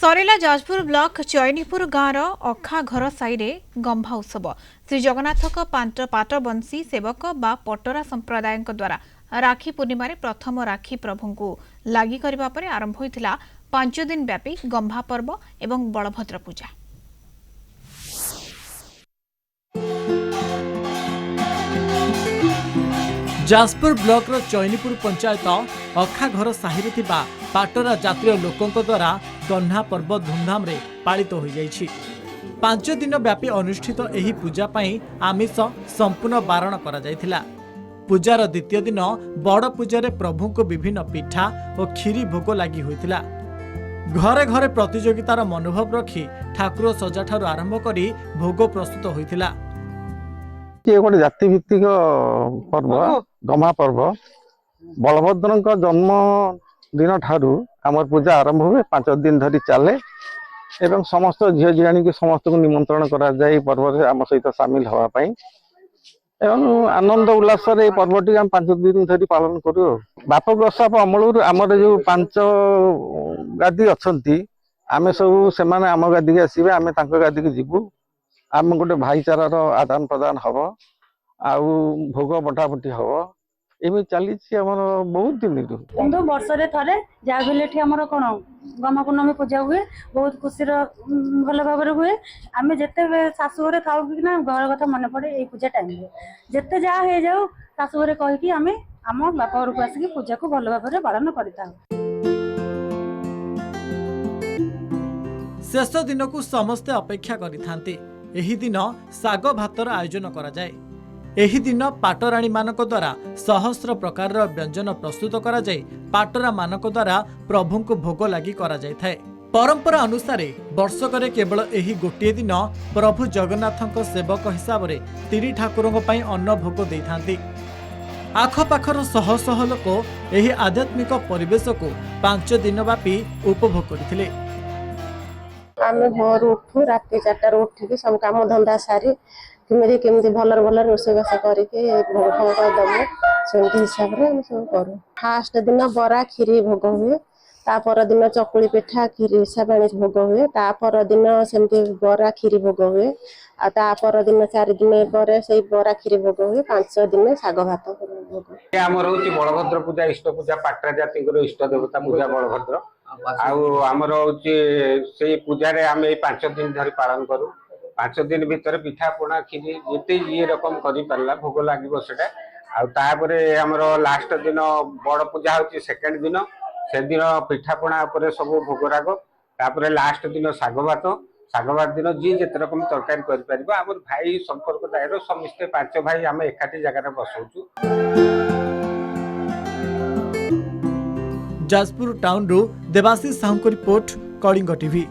सरेला Jajpur block चयनीपुर गाँवर अखा घर साई गंभा उत्सव श्री जगन्नाथ पाटबंशी सेवक बा पटरा संप्रदाय द्वारा राखी पूर्णिम प्रथम राखी प्रभु को लगी करने पर आरंभ होता 5 दिन व्यापी गंभा पर्व एवं बलभद्र पूजा। जाजपुर ब्लॉक चयनीपुर पंचायत अखा घर साहि पाटरा जातीय लोकों द्वारा गन्हा पर्व धूमधाम रे पालित हो जाइछि। 5 दिन व्यापी अनुष्ठित एही पूजा पई आमिष संपूर्ण बारण करा जायथिला। पूजार द्वितीय दिन बड़ पूजा प्रभु को विभिन्न पिठा और खीरी भोग लगी होइथिला। घरे घरे प्रतियोगितार मनोभाव रखी ठाकुर सजा ठारू आरंभ करी भोग प्रस्तुत होइथिला। ये गोटे जाति भित्तिक पर्व गमा पर्व बलभद्र जन्म दिन ठारू आमर पूजा आरंभ हुए 5 दिन धरी चले एवं समस्त झील झीणी की समस्त को निमंत्रण करा जाए पर्व से आम सहित सामिल हवा पाई एवं आनंद उल्लास पर्वटी हम 5 दिन धरी पालन करू। बाप गसाप अमल आमर जो 5 गादी अच्छी आम सब से आम गादी की आसवे आम गादी की जीवु आम गोटे भाईचारार आदान प्रदान हम आउ भोग बटाबटी हम एवं चली बहुत दिन किंतु वर्ष थे जहाँ कौन गमा पूर्णमी पूजा हुए बहुत खुशी भल भाव हुए आम जिते शाशुघर था कि घर कथा मन पड़े ये पूजा टाइम जिते जहाँ हो जाऊ शाशुघर कहीकि आम आम बाप घर को आसिक पूजा को भल भाव पालन करता। शेष दिन को समस्ते अपेक्षा करिथांती। एही दिन साग भातर आयोजन करा जाए। एही दिन पाटराणी मानक द्वारा सहस्र प्रकार व्यंजन प्रस्तुत करा जाए पाटरा मानक द्वारा प्रभु को भोग लगी करा जाय थाए। परंपरा अनुसार वर्षकरे केवल एही गोटे दिन प्रभु जगन्नाथक सेवक हिसाब रे 3 ठाकुरଙ୍କ ପାଇଁ अन्न भोग देइथांती। आखपाखर शह शह लोक एही आध्यात्मिक परिवेश को 5 दिन व्यापी उपभोग करथिले। आम भोर उठू राति 4 उठिक सब कम धंदा सारी केमी भल भल रोषेबास करके भोग भोग दबू से हिसाब से हम सब करूँ। फास्ट दिन बरा खीरी भोग हुए तापर दिन चकुली पिठा खीरी साबाणी भोग हुए तापर दिन सेमती बरा खीरी भोग हुए आपर दिन 4 दिन पर से बरा खीरी भोग हुए 5 दिन साग भात भोग। आमर हूँ बलभद्र पूजा इष्ट पूजा पाटरा जाति इष्ट देवता पूजा बलभद्र आमर हूँ से पूजा 5 दिन धरी पालन करूँ। 5 दिन भितर पिठा पଣା खीरी जिते ये रकम करी पारला भोग लागिबो सेटा आउर आमर लास्ट दिन बड़ पूजा होची सेकेंड दिन से दिन पिठा पଣା ऊपर सब भोग राग तापर लास्ट दिन साग भात दिन जी जिते रकम तरकारी करि परिबो आमर भाई संपर्क दायर समस्ते 5 भाई आम एकाठी जगह बसौचु। जाजपुर टाउन रो देवाशीष साहू को रिपोर्ट कलिंग टीवी।